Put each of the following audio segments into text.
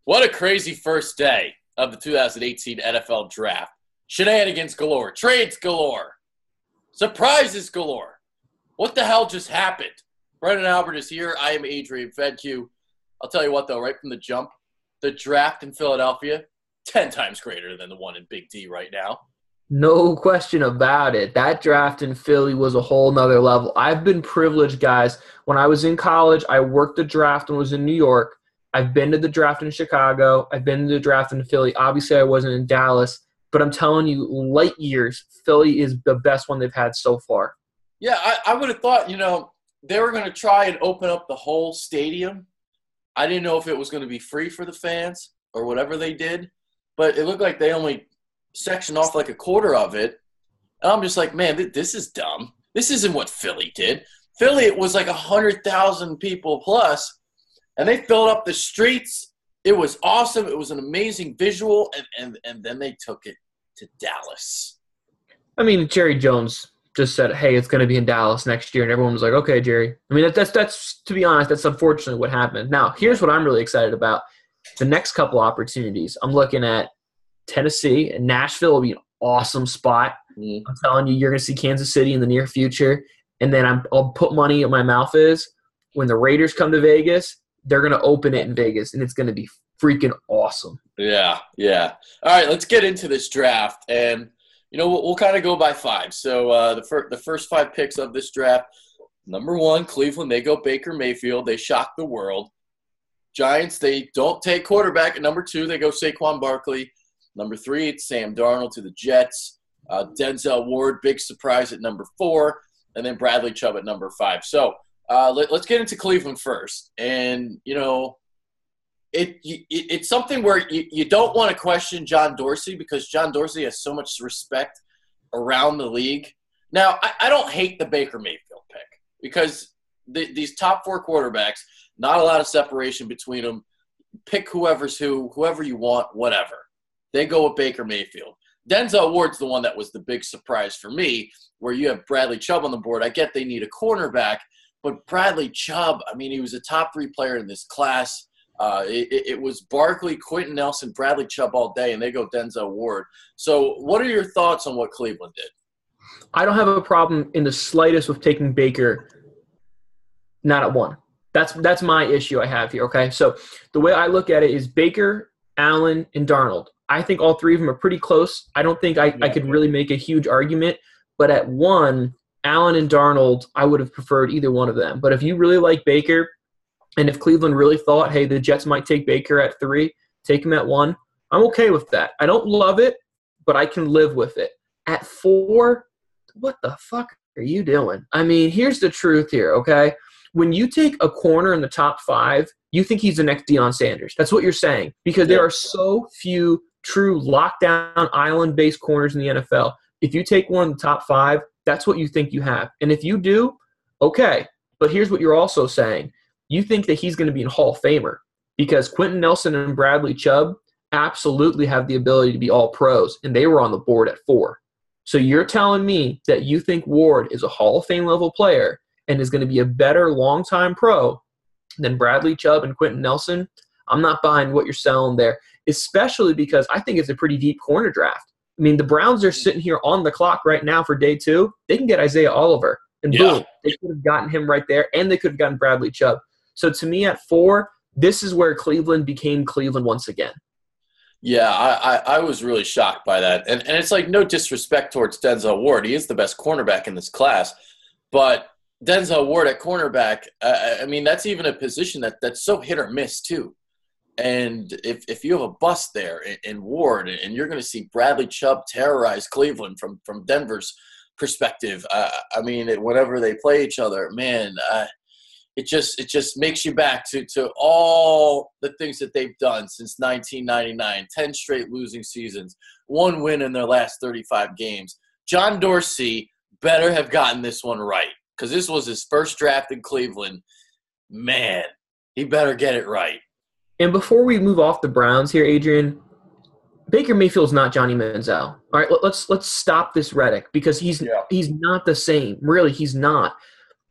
What a crazy first day of the 2018 NFL Draft. Shenanigans galore, trades galore, surprises galore. What the hell just happened? Brendan Albert is here. I am Adrian Fedke. I'll tell you what, though, right from the jump, the draft in Philadelphia, 10 times greater than the one in Big D right now. No question about it. That draft in Philly was a whole nother level. I've been privileged, guys. When I was in college, I worked the draft and was in New York. I've been to the draft in Chicago. I've been to the draft in Philly. Obviously, I wasn't in Dallas. But I'm telling you, light years, Philly is the best one they've had so far. Yeah, I would have thought, they were going to try and open up the whole stadium. I didn't know if it was going to be free for the fans or whatever they did. But it looked like they only sectioned off like a quarter of it. And I'm just like, man, this is dumb. This isn't what Philly did. Philly, it was like 100,000 people plus. And they filled up the streets. It was awesome. It was an amazing visual. And then they took it to Dallas. I mean, Jerry Jones just said, hey, it's going to be in Dallas next year. And everyone was like, okay, Jerry. I mean, that's to be honest, that's unfortunately what happened. Now, here's what I'm really excited about. The next couple opportunities. I'm looking at Tennessee and Nashville will be an awesome spot. I'm telling you, you're going to see Kansas City in the near future. And then I'll put money in my mouth is when the Raiders come to Vegas, they're going to open it in Vegas, and it's going to be freaking awesome. Yeah. All right, let's get into this draft. And, we'll kind of go by five. So the first five picks of this draft, number one, Cleveland, they go Baker Mayfield. They shock the world. Giants, they don't take quarterback. At number two, they go Saquon Barkley. Number three, it's Sam Darnold to the Jets. Denzel Ward, big surprise at number four. And then Bradley Chubb at number five. So let's get into Cleveland first. And, it's something where you don't want to question John Dorsey because John Dorsey has so much respect around the league. Now, I don't hate the Baker Mayfield pick because these top four quarterbacks, not a lot of separation between them. Pick whoever you want, whatever. They go with Baker Mayfield. Denzel Ward's the one that was the big surprise for me, where you have Bradley Chubb on the board. I get they need a cornerback, but Bradley Chubb, I mean, he was a top three player in this class. It was Barkley, Quentin Nelson, Bradley Chubb all day, and they go Denzel Ward. So what are your thoughts on what Cleveland did? I don't have a problem in the slightest with taking Baker not at one. That's my issue I have here, okay? So the way I look at it is Baker, Allen, and Darnold. I think all three of them are pretty close. I don't think I could really make a huge argument. But at one, Allen and Darnold, I would have preferred either one of them. But if you really like Baker, and if Cleveland really thought, hey, the Jets might take Baker at three, take him at one, I'm okay with that. I don't love it, but I can live with it. At four, what the fuck are you doing? I mean, here's the truth here, okay? When you take a corner in the top five, you think he's the next Deion Sanders. That's what you're saying because there are so few true lockdown island-based corners in the NFL. If you take one in the top five, that's what you think you have. And if you do, okay. But here's what you're also saying. You think that he's going to be a Hall of Famer because Quentin Nelson and Bradley Chubb absolutely have the ability to be all pros, and they were on the board at four. So you're telling me that you think Ward is a Hall of Fame level player and is going to be a better long-time pro than Bradley Chubb and Quentin Nelson? I'm not buying what you're selling there, especially because I think it's a pretty deep corner draft. I mean, the Browns are sitting here on the clock right now for day two. They can get Isaiah Oliver, and boom, they could have gotten him right there, and they could have gotten Bradley Chubb. So to me at four, this is where Cleveland became Cleveland once again. Yeah, I was really shocked by that. And it's like no disrespect towards Denzel Ward. He is the best cornerback in this class. But Denzel Ward at cornerback, I mean, that's even a position that's so hit or miss too. And if you have a bust there in Ward and you're going to see Bradley Chubb terrorize Cleveland from Denver's perspective, I mean, whenever they play each other, man, it just makes you back to all the things that they've done since 1999, 10 straight losing seasons, one win in their last 35 games. John Dorsey better have gotten this one right because this was his first draft in Cleveland. Man, he better get it right. And before we move off the Browns here, Adrian, Baker Mayfield's not Johnny Manziel. All right, let's stop this rhetoric because he's not the same. Really, he's not.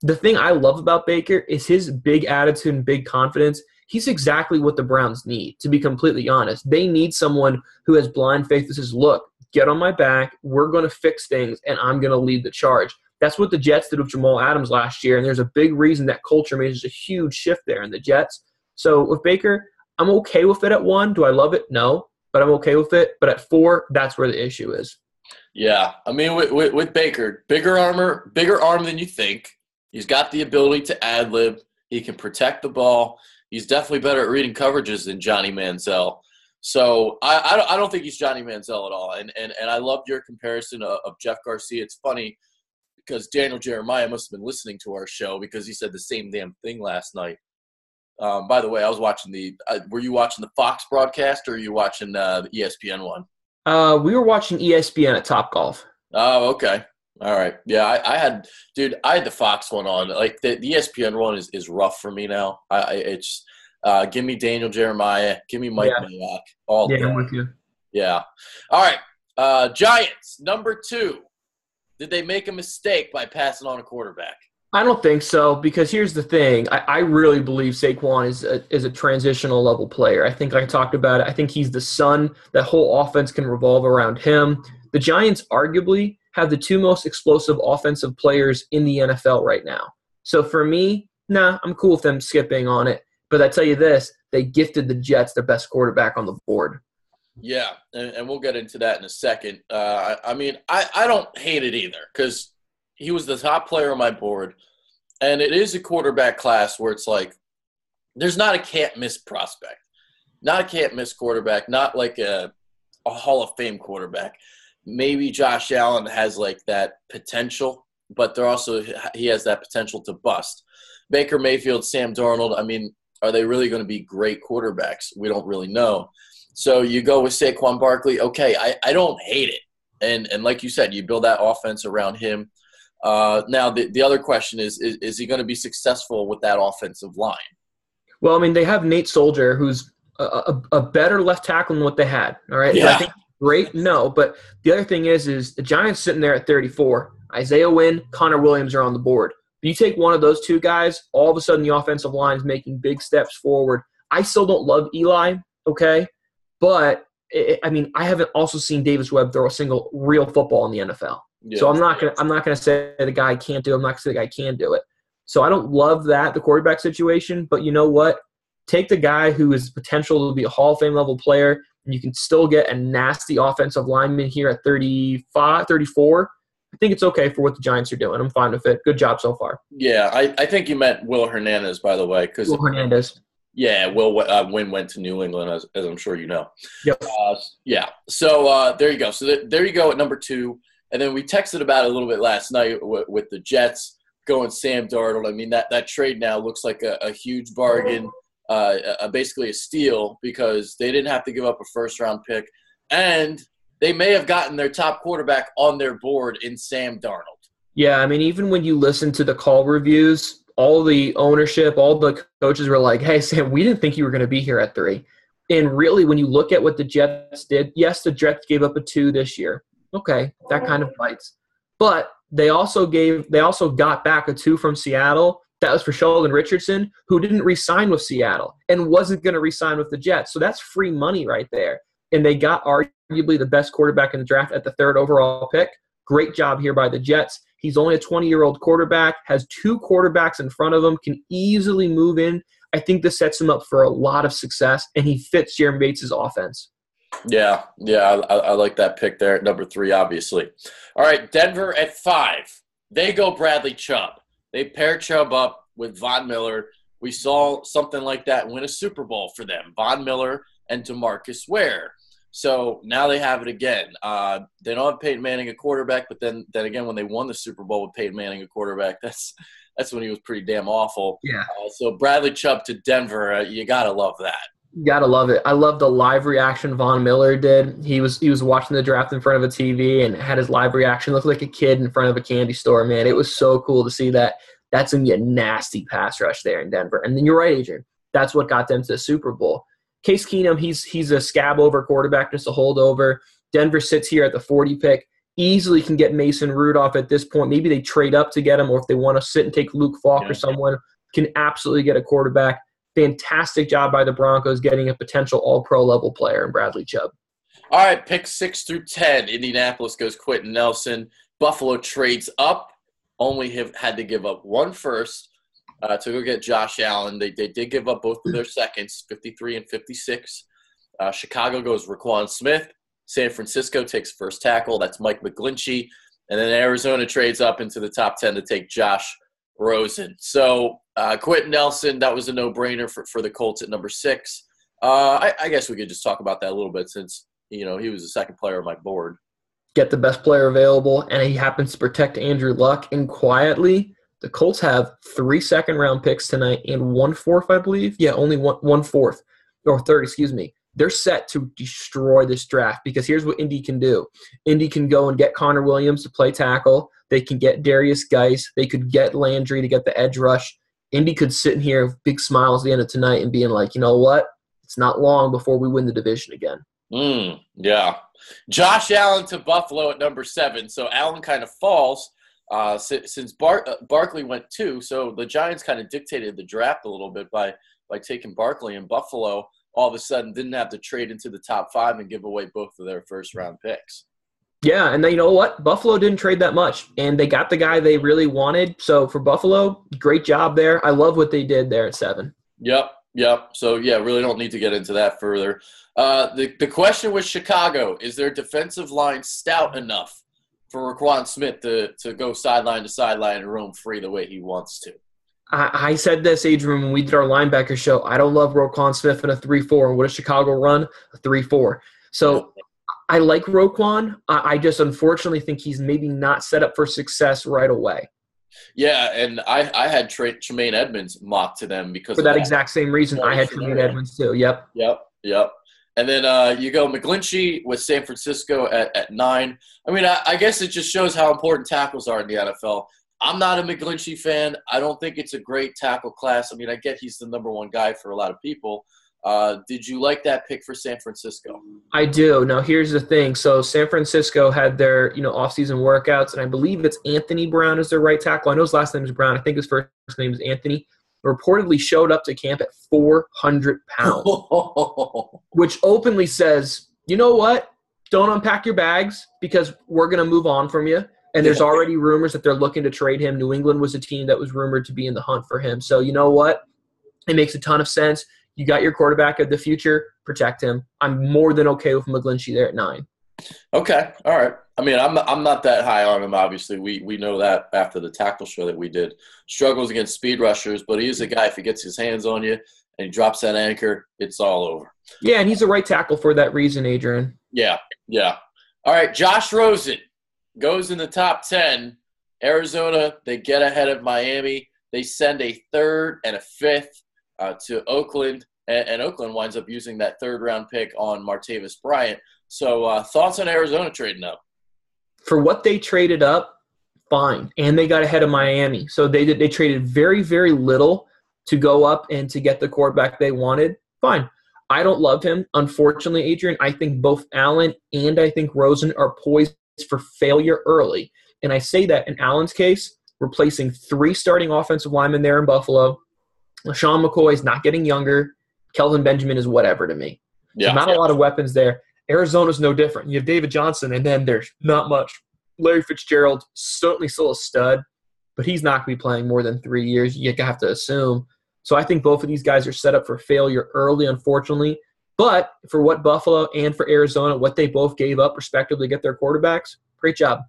The thing I love about Baker is his big attitude and big confidence. He's exactly what the Browns need, to be completely honest. They need someone who has blind faith that says, look, get on my back, we're going to fix things, and I'm going to lead the charge. That's what the Jets did with Jamal Adams last year, and there's a big reason that culture made a huge shift there in the Jets. So with Baker, I'm okay with it at 1. Do I love it? No, but I'm okay with it. But at 4, that's where the issue is. Yeah, I mean, with Baker, bigger arm than you think. He's got the ability to ad-lib. He can protect the ball. He's definitely better at reading coverages than Johnny Manziel. So I don't think he's Johnny Manziel at all. And I loved your comparison of Jeff Garcia. It's funny because Daniel Jeremiah must have been listening to our show because he said the same damn thing last night. By the way, I was watching were you watching the Fox broadcast or are you watching the ESPN one? We were watching ESPN at Topgolf. Oh, okay. All right. Yeah, I had the Fox one on. Like the ESPN one is rough for me now. It's give me Daniel Jeremiah, give me Mike Mayock all day. Yeah, I'm with you. Yeah. All right. Giants, number 2. Did they make a mistake by passing on a quarterback? I don't think so, because here's the thing. I really believe Saquon is a transitional level player. I think I talked about it. I think he's the sun. That whole offense can revolve around him. The Giants arguably have the 2 most explosive offensive players in the NFL right now. So for me, I'm cool with them skipping on it. But I tell you this, they gifted the Jets their best quarterback on the board. Yeah, and we'll get into that in a second. I mean, I don't hate it either because he was the top player on my board. And it is a quarterback class where it's like there's not a can't-miss prospect. Not a can't-miss quarterback, not like a Hall of Fame quarterback. Maybe Josh Allen has like that potential, but he has that potential to bust. Baker Mayfield, Sam Darnold, I mean, are they really going to be great quarterbacks? We don't really know. So you go with Saquon Barkley. Okay, I don't hate it. And like you said, you build that offense around him. Now, the other question is he going to be successful with that offensive line? Well, I mean, they have Nate Soldier, who's a better left tackle than what they had. All right, yeah. I think great, no. But the other thing is the Giants sitting there at 34. Isaiah Wynn, Connor Williams are on the board. If you take one of those 2 guys, all of a sudden the offensive line is making big steps forward. I still don't love Eli, okay? But, I mean, I haven't also seen Davis Webb throw a single real football in the NFL. Yeah, so I'm not gonna say the guy can't do it. I'm not gonna say the guy can do it. So I don't love the quarterback situation. But you know what? Take the guy who has potential to be a Hall of Fame level player, and you can still get a nasty offensive lineman here at 35, 34. I think it's okay for what the Giants are doing. I'm fine with it. Good job so far. Yeah, I think you meant Will Hernandez, by the way. Will Hernandez. Yeah, Wynn went to New England, as I'm sure you know. Yep. Yeah. So there you go. So there you go at number 2. And then we texted about it a little bit last night with the Jets going Sam Darnold. I mean, that trade now looks like a huge bargain, basically a steal because they didn't have to give up a first-round pick. And they may have gotten their top quarterback on their board in Sam Darnold. Yeah, I mean, even when you listen to the call reviews, all the ownership, all the coaches were like, hey, Sam, we didn't think you were going to be here at 3. And really, when you look at what the Jets did, yes, the Jets gave up a 2 this year. Okay, that kind of bites. But they also got back a 2 from Seattle. That was for Sheldon Richardson, who didn't re-sign with Seattle and wasn't going to re-sign with the Jets. So that's free money right there. And they got arguably the best quarterback in the draft at the 3rd overall pick. Great job here by the Jets. He's only a 20-year-old quarterback, has 2 quarterbacks in front of him, can easily move in. I think this sets him up for a lot of success, and he fits Jeremy Bates' offense. Yeah, I like that pick there at number 3, obviously. All right, Denver at 5. They go Bradley Chubb. They pair Chubb up with Von Miller. We saw something like that win a Super Bowl for them, Von Miller and DeMarcus Ware. So now they have it again. They don't have Peyton Manning a quarterback, but then again, when they won the Super Bowl with Peyton Manning a quarterback, that's when he was pretty damn awful. Yeah. So Bradley Chubb to Denver, you got to love that. Gotta love it. I love the live reaction Von Miller did. He was watching the draft in front of a TV and had his live reaction look like a kid in front of a candy store, man. It was so cool to see that. That's going to be a nasty pass rush there in Denver. And then you're right, Adrian. That's what got them to the Super Bowl. Case Keenum, he's a scab over quarterback, just a holdover. Denver sits here at the 40 pick. Easily can get Mason Rudolph at this point. Maybe they trade up to get him, or if they want to sit and take Luke Falk or someone, can absolutely get a quarterback. fantastic job by the Broncos getting a potential all-pro level player in Bradley Chubb. All right, picks 6 through 10. Indianapolis goes Quentin Nelson. Buffalo trades up. Only have had to give up one first to go get Josh Allen. They did give up both of their seconds, 53 and 56. Chicago goes Roquan Smith. San Francisco takes first tackle. That's Mike McGlinchey. And then Arizona trades up into the top 10 to take Josh Rosen. So Quentin Nelson, that was a no-brainer for the Colts at number 6. I guess we could just talk about that a little bit since, he was the second player on my board. Get the best player available, and he happens to protect Andrew Luck. And quietly, the Colts have 3 second-round picks tonight and 1/4, I believe. Yeah, only 1/4. Or third, excuse me. They're set to destroy this draft because here's what Indy can do. Indy can go and get Connor Williams to play tackle. They can get Darius Geis. They could get Landry to get the edge rush. Indy could sit in here with big smiles at the end of tonight and being like, you know what? It's not long before we win the division again. Yeah. Josh Allen to Buffalo at number 7. So Allen kind of falls since Barkley went 2. So the Giants kind of dictated the draft a little bit by taking Barkley, and Buffalo all of a sudden didn't have to trade into the top 5 and give away both of their first-round picks. Yeah, and then you know what? Buffalo didn't trade that much, and they got the guy they really wanted. So for Buffalo, great job there. I love what they did there at 7. Yep. So, yeah, really don't need to get into that further. The question with Chicago, is their defensive line stout enough for Roquan Smith to go sideline to sideline and roam free the way he wants to? I said this, Adrian, when we did our linebacker show. I don't love Roquan Smith in a 3-4. And what does Chicago run? A 3-4. So I like Roquan. I just unfortunately think he's maybe not set up for success right away. Yeah, and I had Tremaine Edmonds mocked to them because for that exact same reason. I had Tremaine Edmonds too. Yep. And then you go McGlinchey with San Francisco at 9. I mean, I guess it just shows how important tackles are in the NFL. I'm not a McGlinchey fan. I don't think it's a great tackle class. I mean, I get he's the number 1 guy for a lot of people. Did you like that pick for San Francisco? I do. Now, here's the thing. So San Francisco had their off-season workouts, and I believe it's Anthony Brown is their right tackle. I know his last name is Brown. I think his first name is Anthony. Reportedly showed up to camp at 400 pounds, which openly says, you know what? Don't unpack your bags because we're going to move on from you. And there's already rumors that they're looking to trade him. New England was a team that was rumored to be in the hunt for him. So you know what? It makes a ton of sense. You got your quarterback of the future. Protect him. I'm more than okay with McGlinchey there at 9. Okay. All right. I mean, I'm not that high on him, obviously. We know that after the tackle show that we did. Struggles against speed rushers, but he is a guy, if he gets his hands on you and he drops that anchor, it's all over. Yeah, and he's a right tackle for that reason, Adrian. Yeah. All right, Josh Rosen goes in the top 10. Arizona, they get ahead of Miami. They send a 3rd and a 5th to Oakland, and Oakland winds up using that 3rd-round pick on Martavis Bryant. So thoughts on Arizona trading up? For what they traded up, fine. And they got ahead of Miami. So they traded very, very little to go up and to get the quarterback they wanted. Fine. I don't love him. Unfortunately, Adrian, I think both Allen and I think Rosen are poised for failure early. And I say that in Allen's case, replacing 3 starting offensive linemen there in Buffalo. LaShawn McCoy is not getting younger. Kelvin Benjamin is whatever to me. So not a lot of weapons there. Arizona's no different. You have David Johnson, and then there's not much. Larry Fitzgerald, certainly still a stud, but he's not going to be playing more than 3 years. You have to assume. So I think both of these guys are set up for failure early, unfortunately. But for what Buffalo and for Arizona, what they both gave up respectively to get their quarterbacks, great job.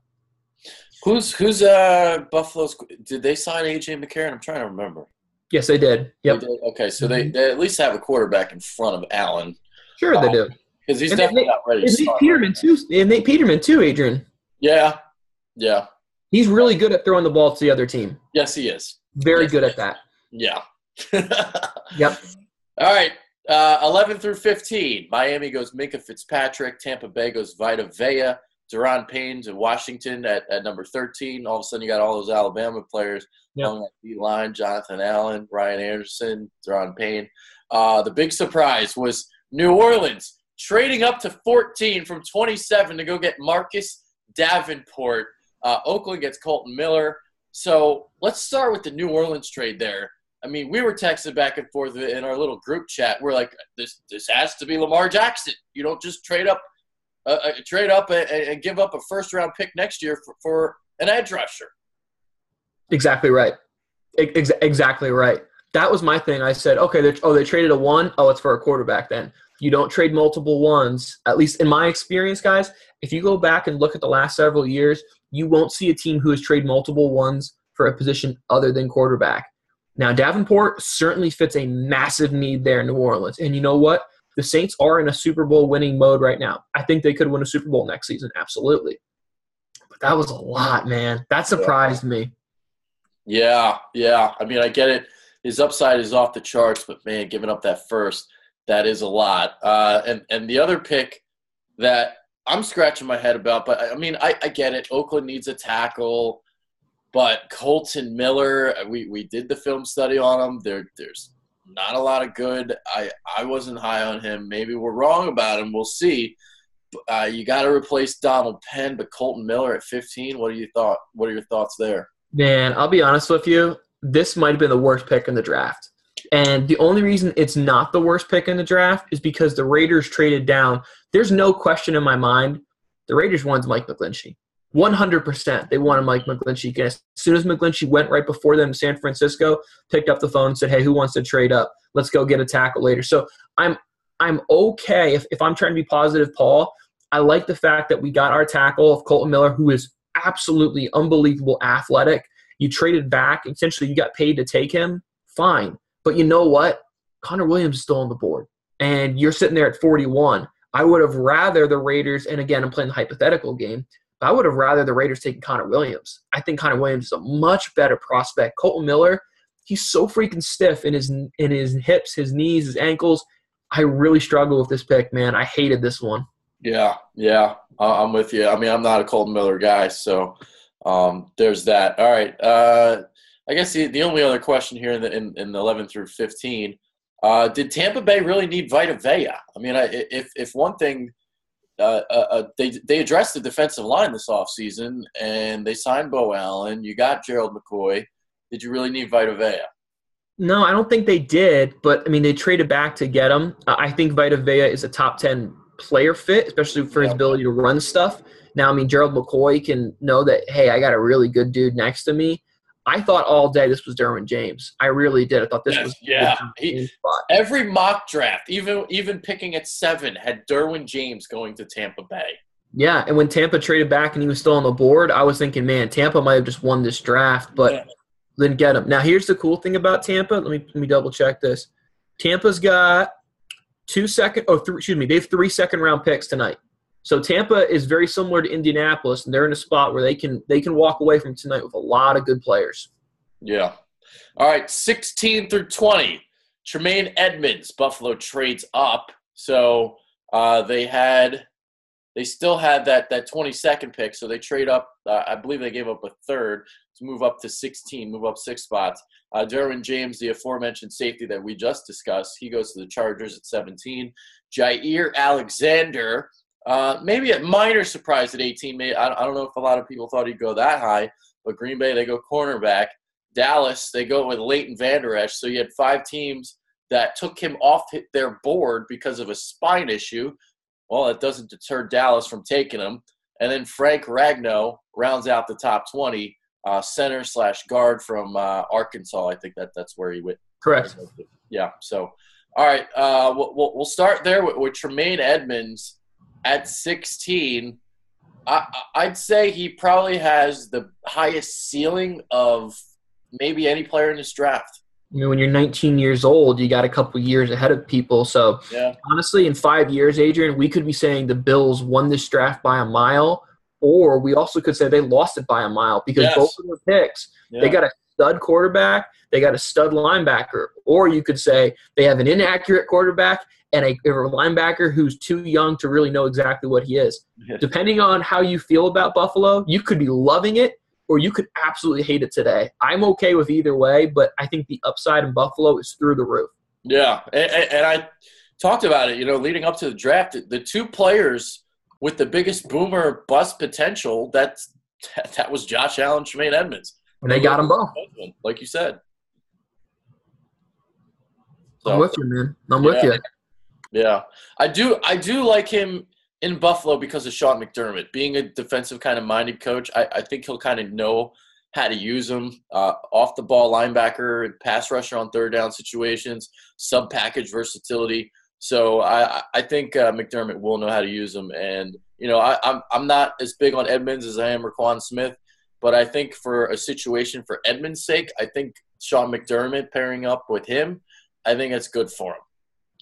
Who's Buffalo's? Did they sign A.J. McCarron? I'm trying to remember. Yes, they did. Yep. They did? Okay, so they at least have a quarterback in front of Allen. Sure, they do. Because he's definitely not ready to start. Nate Peterman, too, Adrian. Yeah. He's really good at throwing the ball to the other team. Yes, he is. Very good at that. Yeah. Yep. All right. 11 through 15. Miami goes Minka Fitzpatrick. Tampa Bay goes Vita Vea. Deron Payne to Washington at number 13. All of a sudden, you got all those Alabama players on that D-line. Jonathan Allen, Brian Anderson, Deron Payne. The big surprise was New Orleans trading up to 14 from 27 to go get Marcus Davenport. Oakland gets Colton Miller. So let's start with the New Orleans trade there. I mean, we were texting back and forth in our little group chat. We're like, this has to be Lamar Jackson. You don't just trade up and give up a first-round pick next year for an edge rusher. Exactly right. Exactly right. That was my thing. I said, okay, they traded a 1. Oh, it's for a quarterback then. You don't trade multiple 1s. At least in my experience, guys, if you go back and look at the last several years, you won't see a team who has traded multiple 1s for a position other than quarterback. Now, Davenport certainly fits a massive need there in New Orleans. And you know what? The Saints are in a Super Bowl winning mode right now. I think they could win a Super Bowl next season, absolutely. But that was a lot, man. That surprised me. Yeah. I mean, I get it. His upside is off the charts, but, man, giving up that first, that is a lot. And the other pick that I'm scratching my head about, but, I mean, I get it. Oakland needs a tackle. But Colton Miller, we did the film study on him. There's not a lot of good. I wasn't high on him. Maybe we're wrong about him. We'll see. You got to replace Donald Penn, but Colton Miller at 15. What are your thoughts there? Man, I'll be honest with you. This might have been the worst pick in the draft. And the only reason it's not the worst pick in the draft is because the Raiders traded down. There's no question in my mind. The Raiders wanted Mike McGlinchey. 100%. They wanted Mike McGlinchey. As soon as McGlinchey went right before them to San Francisco, picked up the phone and said, hey, who wants to trade up? Let's go get a tackle later. So I'm okay if I'm trying to be positive, Paul. I like the fact that we got our tackle of Colton Miller, who is absolutely unbelievable athletic. You traded back. Essentially, you got paid to take him. Fine. But you know what? Connor Williams is still on the board. And you're sitting there at 41. I would have rather the Raiders, and again, I'm playing the hypothetical game, but I would have rather the Raiders taken Connor Williams. I think Connor Williams is a much better prospect. Colton Miller, he's so freaking stiff in his hips, his knees, his ankles. I really struggle with this pick, man. I hated this one. Yeah, I'm with you. I mean, I'm not a Colton Miller guy, so there's that. All right. I guess the only other question here in the 11 through 15, did Tampa Bay really need Vita Vea? I mean, if one thing they addressed the defensive line this offseason, and they signed Bo Allen. You got Gerald McCoy. Did you really need Vita Vea? No, I don't think they did, but, I mean, they traded back to get him. I think Vita Vea is a top 10 player fit, especially for his ability to run stuff. Now, I mean, Gerald McCoy can know that, hey, I got a really good dude next to me. I thought all day this was Derwin James. I really did. I thought this was every mock draft, even picking at 7, had Derwin James going to Tampa Bay. Yeah, and when Tampa traded back and he was still on the board, I was thinking, man, Tampa might have just won this draft, but didn't get him. Now, here's the cool thing about Tampa. Let me double check this. Tampa's got they have 3 second-round picks tonight. So Tampa is very similar to Indianapolis, and they're in a spot where they can walk away from tonight with a lot of good players. Yeah. All right, 16 through 20. Tremaine Edmonds, Buffalo trades up. So they still had that 22nd pick, so they trade up. I believe they gave up a third to move up to 16, move up 6 spots. Derwin James, the aforementioned safety that we just discussed, he goes to the Chargers at 17. Jair Alexander, maybe a minor surprise at 18. I don't know if a lot of people thought he'd go that high, but Green Bay, they go cornerback. Dallas, they go with Leighton Vander Esch. So you had 5 teams that took him off their board because of a spine issue. Well, it doesn't deter Dallas from taking him. And then Frank Ragnow rounds out the top 20, center/guard from Arkansas. I think that's where he went. Correct. Yeah. So, all right. We'll start there with Tremaine Edmonds at 16. I'd say he probably has the highest ceiling of maybe any player in this draft. You know, when you're 19 years old, you got a couple years ahead of people. So, honestly, in 5 years, Adrian, we could be saying the Bills won this draft by a mile, or we also could say they lost it by a mile because both of their picks, they got a stud quarterback, they got a stud linebacker, or you could say they have an inaccurate quarterback and a linebacker who's too young to really know exactly what he is. Depending on how you feel about Buffalo, you could be loving it, or you could absolutely hate it today. I'm okay with either way, but I think the upside in Buffalo is through the roof. Yeah, and I talked about it, leading up to the draft. The 2 players with the biggest boomer bust potential, that was Josh Allen, Tremaine Edmonds. And they got them both. Like you said. I'm So with you, man. I'm with yeah, you. yeah. I do like him in Buffalo because of Sean McDermott. Being a defensive kind of minded coach, I think he'll kind of know how to use him. Off the ball linebacker, pass rusher on third down situations, sub package versatility. So I think McDermott will know how to use him. And I'm not as big on Edmonds as I am Raquan Smith, but I think for a situation for Edmonds' sake, I think Sean McDermott pairing up with him, I think that's good for him.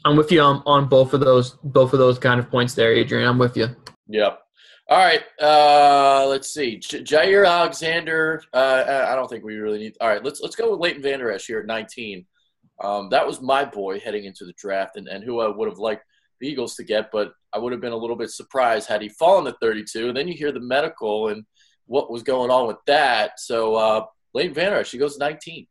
I'm with you on both of those kind of points there, Adrian. I'm with you. Yep. All right. Let's see. Jair Alexander. I don't think we really need. All right. Let's go with Leighton Vander Esch here at 19. That was my boy heading into the draft, and who I would have liked the Eagles to get, but I would have been a little bit surprised had he fallen to 32. And then you hear the medical and what was going on with that. So Leighton Vander Esch, he goes 19.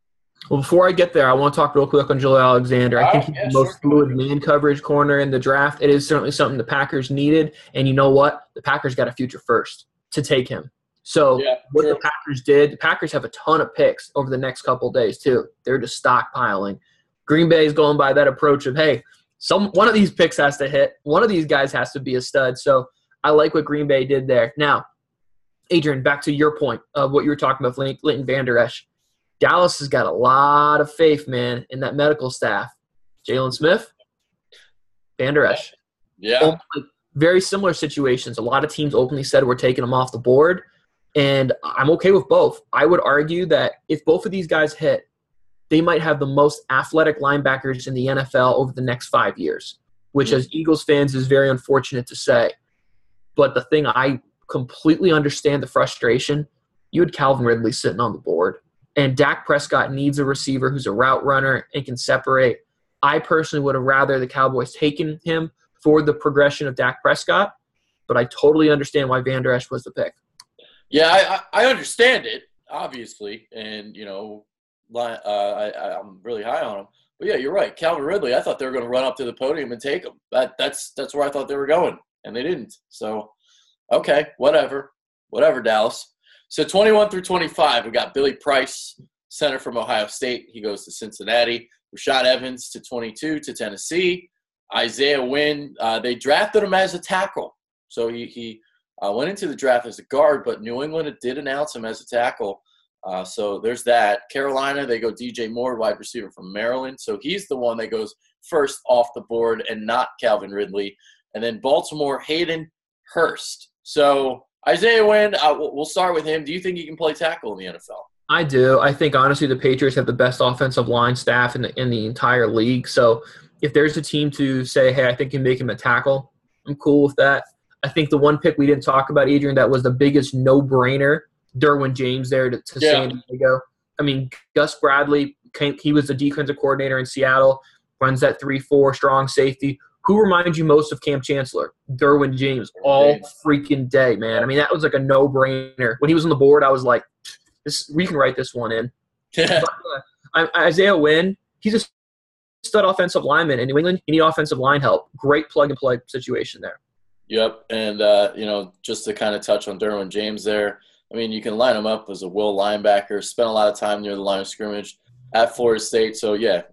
Well, before I get there, I want to talk real quick on Jaleel Alexander. All I think right. he's Yeah, the sure. most fluid man coverage corner in the draft. It is certainly something the Packers needed. And you know what? The Packers got a future first to take him. So Yeah, what sure. the Packers did, the Packers have a ton of picks over the next couple of days too. They're just stockpiling. Green Bay is going by that approach of, hey, one of these picks has to hit. One of these guys has to be a stud. So I like what Green Bay did there. Now, Adrian, back to your point of what you were talking about, Leighton Vander Esch. Dallas has got a lot of faith, man, in that medical staff. Jalen Smith, Vander Esch. Yeah. Very similar situations. A lot of teams openly said we're taking them off the board, and I'm okay with both. I would argue that if both of these guys hit, they might have the most athletic linebackers in the NFL over the next 5 years, which as Eagles fans is very unfortunate to say. But the thing I completely understand the frustration, you had Calvin Ridley sitting on the board. And Dak Prescott needs a receiver who's a route runner and can separate. I personally would have rather the Cowboys taken him for the progression of Dak Prescott, but I totally understand why Vander Esch was the pick. Yeah, I understand it, obviously, and, I'm really high on him. But, yeah, you're right. Calvin Ridley, I thought they were going to run up to the podium and take him. That's where I thought they were going, and they didn't. So, okay, whatever. Whatever, Dallas. So 21 through 25, we got Billy Price, center from Ohio State. He goes to Cincinnati. Rashad Evans to 22 to Tennessee. Isaiah Wynn, they drafted him as a tackle. So he went into the draft as a guard, but New England did announce him as a tackle. So there's that. Carolina, they go DJ Moore, wide receiver from Maryland. So he's the one that goes first off the board and not Calvin Ridley. And then Baltimore, Hayden Hurst. So Isaiah Wynn, we'll start with him. Do you think he can play tackle in the NFL? I do. I think, honestly, the Patriots have the best offensive line staff in the entire league. So if there's a team to say, hey, I think you can make him a tackle, I'm cool with that. I think the one pick we didn't talk about, Adrian, that was the biggest no-brainer, Derwin James there to San Diego. I mean, Gus Bradley, he was the defensive coordinator in Seattle, runs that 3-4 strong safety. Who reminds you most of Cam Chancellor? Derwin James, all freaking day, man. I mean, that was like a no-brainer. When he was on the board, I was like, we can write this one in. Yeah. But, Isaiah Wynn, he's a stud offensive lineman in New England. You need offensive line help. Great plug-and-play situation there. Yep, and, just to kind of touch on Derwin James there, I mean, you can line him up as a will linebacker, spent a lot of time near the line of scrimmage at Florida State. So, yeah,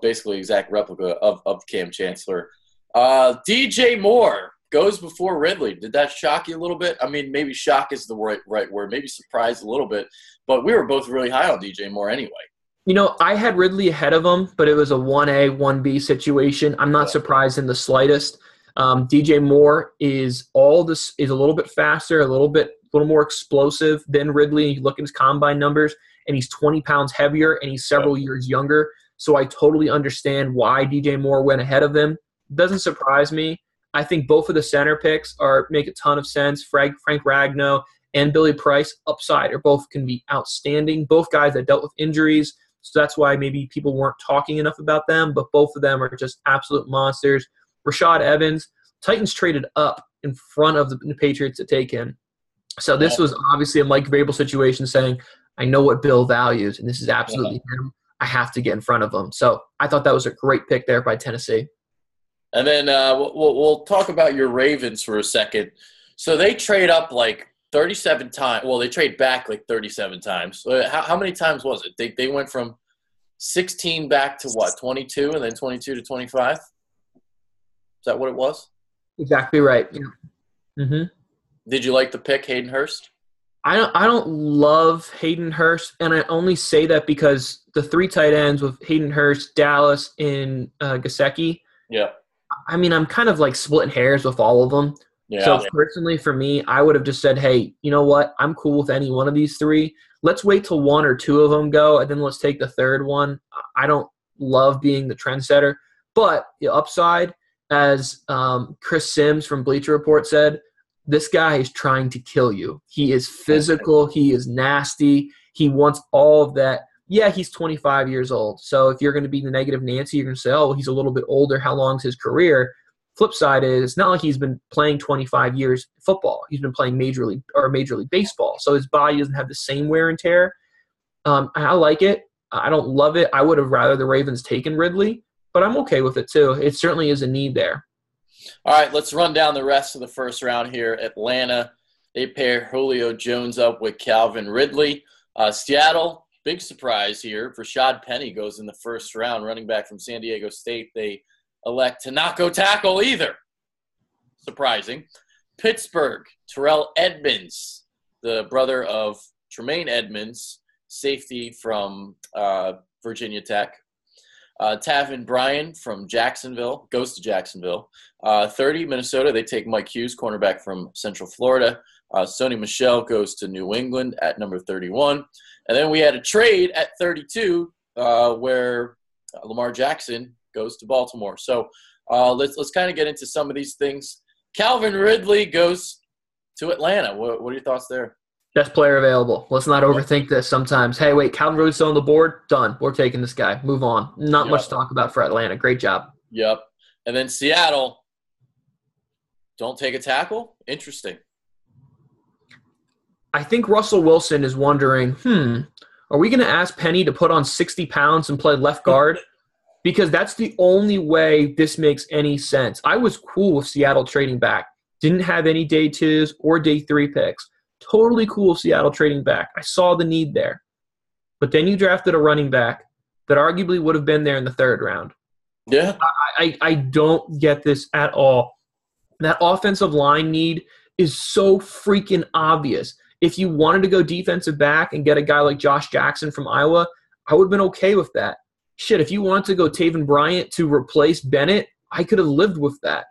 basically exact replica of Cam Chancellor. DJ Moore goes before Ridley. Did that shock you a little bit? I mean, maybe shock is the right word. Maybe surprised a little bit. But we were both really high on DJ Moore anyway. I had Ridley ahead of him, but it was a 1A, 1B situation. I'm not surprised in the slightest. DJ Moore is a little bit faster, a little more explosive than Ridley. You look at his combine numbers, and he's 20 pounds heavier, and he's several years younger. So I totally understand why DJ Moore went ahead of him. Doesn't surprise me. I think both of the center picks make a ton of sense. Frank Ragnow and Billy Price, upside, are both can be outstanding. Both guys that dealt with injuries, so that's why maybe people weren't talking enough about them, but both of them are just absolute monsters. Rashad Evans, Titans traded up in front of the Patriots to take him. So this was obviously a Mike Vrabel situation saying, I know what Bill values, and this is absolutely him. I have to get in front of him. So I thought that was a great pick there by Tennessee. And then we'll talk about your Ravens for a second. So they trade up like 37 times. Well, they trade back like 37 times. So how many times was it? They went from 16 back to what, 22, and then 22 to 25? Is that what it was? Exactly right. Yeah. Mm-hmm. Did you like the pick, Hayden Hurst? I don't love Hayden Hurst, and I only say that because the 3 tight ends with Hayden Hurst, Dallas, and Gesicki. Yeah. I mean, I'm kind of like splitting hairs with all of them. Yeah. So personally, for me, I would have just said, hey, you know what? I'm cool with any one of these 3. Let's wait till 1 or 2 of them go, and then let's take the third one. I don't love being the trendsetter, but the upside, as Chris Sims from Bleacher Report said, this guy is trying to kill you. He is physical. He is nasty. He wants all of that. Yeah, he's 25 years old. So if you're going to be the negative Nancy, you're going to say, oh, he's a little bit older. How long's his career? Flip side is, it's not like he's been playing 25 years football. He's been playing Major League Baseball. So his body doesn't have the same wear and tear. I like it. I don't love it. I would have rather the Ravens taken Ridley, but I'm okay with it too. It certainly is a need there. All right, let's run down the rest of the first round here. Atlanta, they pair Julio Jones up with Calvin Ridley. Seattle, big surprise here. Rashad Penny goes in the first round, running back from San Diego State. They elect to not go tackle either. Surprising. Pittsburgh, Terrell Edmonds, the brother of Tremaine Edmonds, safety from Virginia Tech. Tavin Bryan from Jacksonville, goes to Jacksonville. 30, Minnesota, they take Mike Hughes, cornerback from Central Florida. Sony Michel goes to New England at number 31. And then we had a trade at 32 where Lamar Jackson goes to Baltimore. So let's kind of get into some of these things. Calvin Ridley goes to Atlanta. What are your thoughts there? Best player available. Let's not overthink this sometimes. Hey, wait, Calvin Ridley's still on the board? Done. We're taking this guy. Move on. Not much to talk about for Atlanta. Great job. Yep. And then Seattle, don't take a tackle? Interesting. I think Russell Wilson is wondering, are we going to ask Penny to put on 60 pounds and play left guard? Because that's the only way this makes any sense. I was cool with Seattle trading back. Didn't have any day 2s or day 3 picks. Totally cool with Seattle trading back. I saw the need there. But then you drafted a running back that arguably would have been there in the 3rd round. Yeah. I don't get this at all. That offensive line need is so freaking obvious. If you wanted to go defensive back and get a guy like Josh Jackson from Iowa, I would have been okay with that. Shit, if you wanted to go Taven Bryant to replace Bennett, I could have lived with that.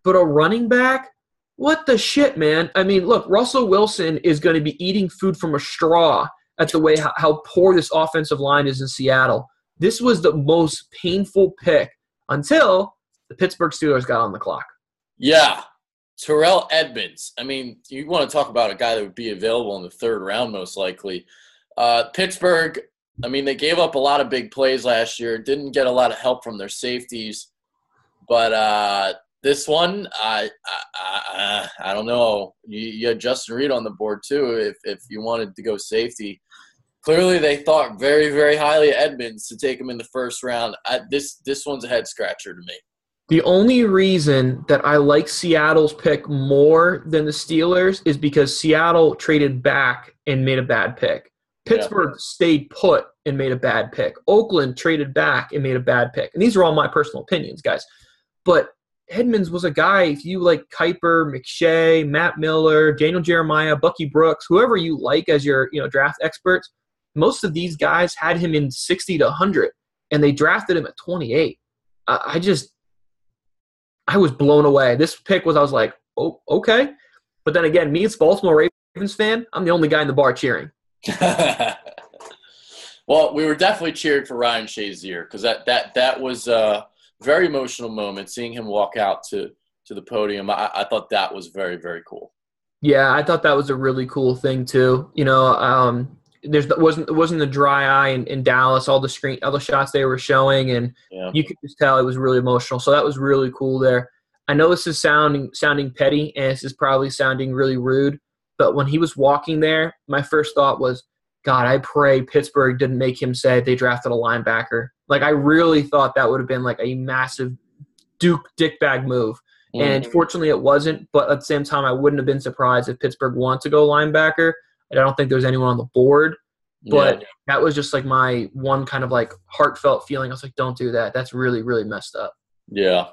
But a running back? What the shit, man? I mean, look, Russell Wilson is going to be eating food from a straw at the way how poor this offensive line is in Seattle. This was the most painful pick until the Pittsburgh Steelers got on the clock. Yeah. Terrell Edmonds. I mean, you want to talk about a guy that would be available in the 3rd round most likely. Pittsburgh, I mean, they gave up a lot of big plays last year. Didn't get a lot of help from their safeties. But this one, I don't know. You had Justin Reed on the board too if you wanted to go safety. Clearly they thought very, very highly of Edmonds to take him in the 1st round. This one's a head-scratcher to me. The only reason that I like Seattle's pick more than the Steelers is because Seattle traded back and made a bad pick. Pittsburgh stayed put and made a bad pick. Oakland traded back and made a bad pick. And these are all my personal opinions, guys. But Edmonds was a guy, if you like Kuiper, McShay, Matt Miller, Daniel Jeremiah, Bucky Brooks, whoever you like as your draft experts, most of these guys had him in 60 to 100, and they drafted him at 28. I was blown away. This pick I was like, oh, okay. But then again, me as Baltimore Ravens fan, I'm the only guy in the bar cheering. Well, we were definitely cheering for Ryan Shazier because that was a very emotional moment, seeing him walk out to the podium. I thought that was very, very cool. Yeah, I thought that was a really cool thing too. It wasn't a dry eye in Dallas. All the shots they were showing, and you could just tell it was really emotional. So that was really cool there. I know this is sounding petty, and this is probably sounding really rude, but when he was walking there, my first thought was, God, I pray Pittsburgh didn't make him say they drafted a linebacker. Like, I really thought that would have been like a massive dickbag move. Mm-hmm. And fortunately it wasn't, but at the same time, I wouldn't have been surprised if Pittsburgh wanted to go linebacker. I don't think there's anyone on the board. Yeah. But that was just like my one kind of like heartfelt feeling. I was like, don't do that. That's really, really messed up. Yeah.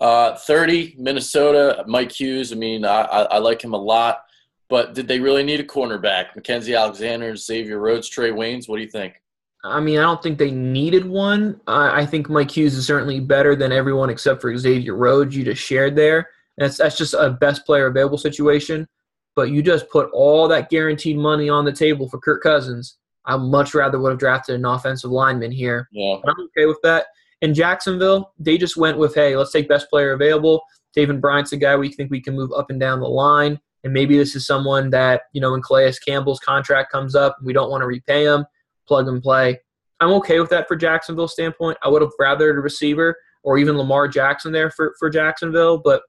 30, Minnesota, Mike Hughes. I mean, I like him a lot, but did they really need a cornerback? Mackenzie Alexander, Xavier Rhodes, Trey Waynes. What do you think? I mean, I don't think they needed one. I think Mike Hughes is certainly better than everyone except for Xavier Rhodes you just shared there. And that's just a best player available situation. But you just put all that guaranteed money on the table for Kirk Cousins. I much rather would have drafted an offensive lineman here. Yeah. But I'm okay with that. In Jacksonville, they just went with, hey, let's take best player available. David Bryant's a guy we think we can move up and down the line. And maybe this is someone that, when Calais Campbell's contract comes up and we don't want to repay him, plug and play. I'm okay with that for Jacksonville's standpoint. I would have rather a receiver or even Lamar Jackson there for Jacksonville, but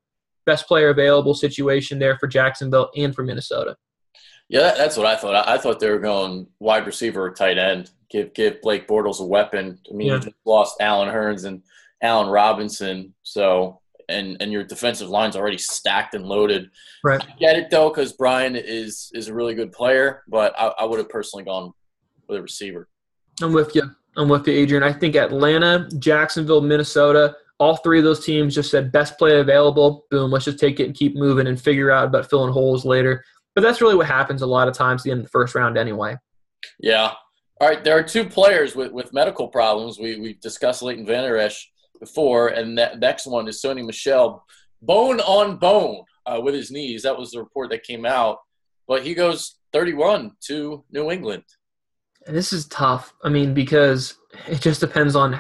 best player available situation there for Jacksonville and for Minnesota. Yeah, that's what I thought. I thought they were going wide receiver or tight end. Give Blake Bortles a weapon. I mean, Yeah. you just lost Allen Hurns and Allen Robinson, so and your defensive line's already stacked and loaded. Right. I get it though, because Brian is a really good player, but I would have personally gone with a receiver. I'm with you, Adrian. I think Atlanta, Jacksonville, Minnesota, all three of those teams just said best play available. Boom, let's just take it and keep moving and figure out about filling holes later. But that's really what happens a lot of times at the end of the first round anyway. Yeah. All right, there are two players with medical problems. We discussed Leighton Vander Esch before, and that next one is Sony Michel, bone on bone with his knees. That was the report that came out. But he goes 31 to New England. And this is tough. I mean, because it just depends on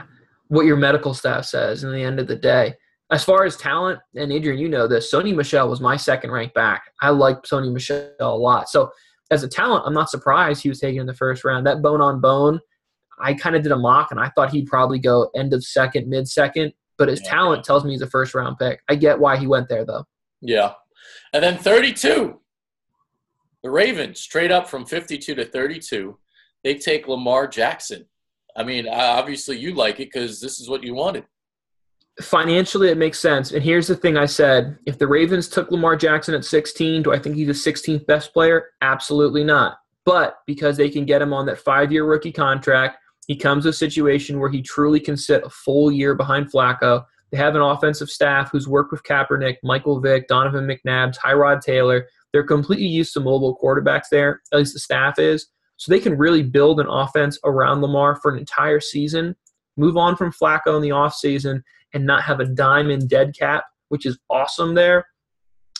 what your medical staff says in the end of the day. As far as talent, and Adrian, you know this, Sony Michel was my second-ranked back. I like Sony Michel a lot. So as a talent, I'm not surprised he was taken in the first round. That bone-on-bone, I kind of did a mock, and I thought he'd probably go end of second, mid-second. But his talent tells me he's a first-round pick. I get why he went there, though. Yeah. And then 32, the Ravens trade up from 52 to 32. They take Lamar Jackson. I mean, obviously you like it because this is what you wanted. Financially, it makes sense. And here's the thing I said. If the Ravens took Lamar Jackson at 16, do I think he's the 16th best player? Absolutely not. But because they can get him on that 5-year rookie contract, he comes to a situation where he truly can sit a full year behind Flacco. They have an offensive staff who's worked with Kaepernick, Michael Vick, Donovan McNabb, Tyrod Taylor. They're completely used to mobile quarterbacks there, at least the staff is. So they can really build an offense around Lamar for an entire season, move on from Flacco in the offseason, and not have a dime in dead cap, which is awesome there.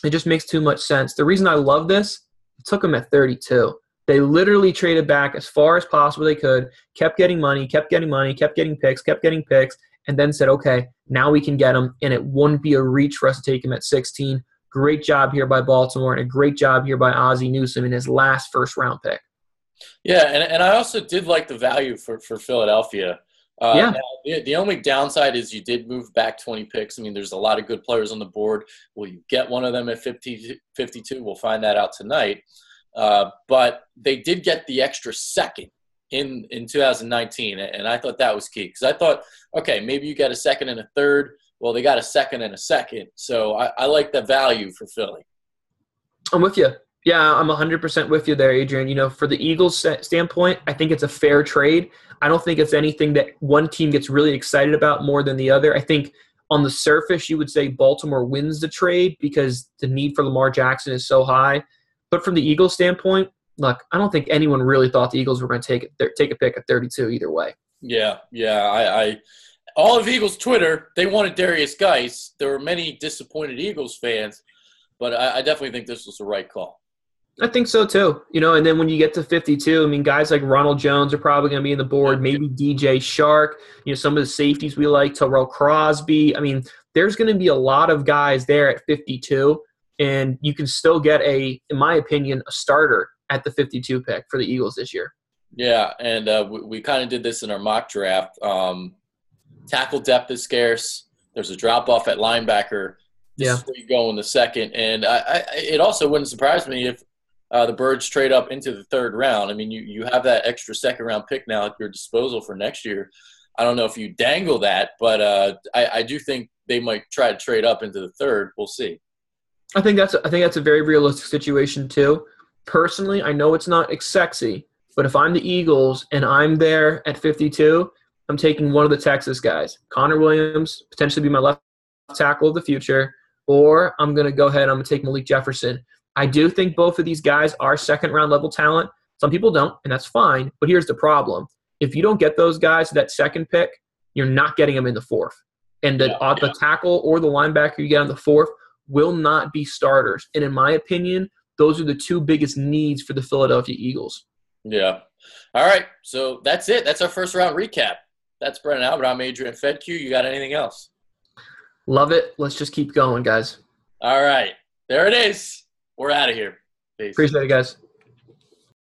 It just makes too much sense. The reason I love this, it took them at 32. They literally traded back as far as possible they could, kept getting money, kept getting picks, and then said, okay, now we can get him, and it wouldn't be a reach for us to take him at 16. Great job here by Baltimore, and a great job here by Ozzie Newsome in his last first-round pick. Yeah, and I also did like the value for Philadelphia. Yeah. Now, the only downside is you did move back 20 picks. I mean, there's a lot of good players on the board. Will you get one of them at 52? We'll find that out tonight. But they did get the extra second in 2019, and I thought that was key because I thought, okay, maybe you get a second and a third. Well, they got a second and a second. So I like the value for Philly. I'm with you. Yeah, I'm 100% with you there, Adrian. For the Eagles' standpoint, I think it's a fair trade. I don't think it's anything that one team gets really excited about more than the other. I think on the surface, you would say Baltimore wins the trade because the need for Lamar Jackson is so high. But from the Eagles' standpoint, look, I don't think anyone really thought the Eagles were going to take a pick at 32 either way. Yeah. I all of Eagles Twitter, they wanted Darius Geis. There were many disappointed Eagles fans, but I definitely think this was the right call. I think so too. And then when you get to 52, I mean, guys like Ronald Jones are probably going to be in the board, maybe DJ Shark, some of the safeties we like, Terrell Crosby. I mean, there's going to be a lot of guys there at 52, and you can still get in my opinion, a starter at the 52 pick for the Eagles this year. Yeah, and we kind of did this in our mock draft. Tackle depth is scarce. There's a drop-off at linebacker. This is where you go in the second. And it also wouldn't surprise me if the Birds trade up into the third round. I mean, you have that extra second-round pick now at your disposal for next year. I don't know if you dangle that, but I do think they might try to trade up into the third. We'll see. I think that's a very realistic situation too. Personally, I know it's not sexy, But if I'm the Eagles and I'm there at 52, I'm taking one of the Texas guys. Connor Williams, potentially be my left tackle of the future, or I'm going to go ahead and I'm going to take Malik Jefferson. I do think both of these guys are second-round level talent. Some people don't, and that's fine. But here's the problem. If you don't get those guys that second pick, you're not getting them in the fourth. And the tackle or the linebacker you get on the fourth will not be starters. And in my opinion, those are the two biggest needs for the Philadelphia Eagles. Yeah. All right. So that's it. That's our first round recap. That's Brennan Albert. I'm Adrian Fedke. You got anything else? Love it. Let's just keep going, guys. All right. There it is. We're out of here. Peace. Appreciate it, guys.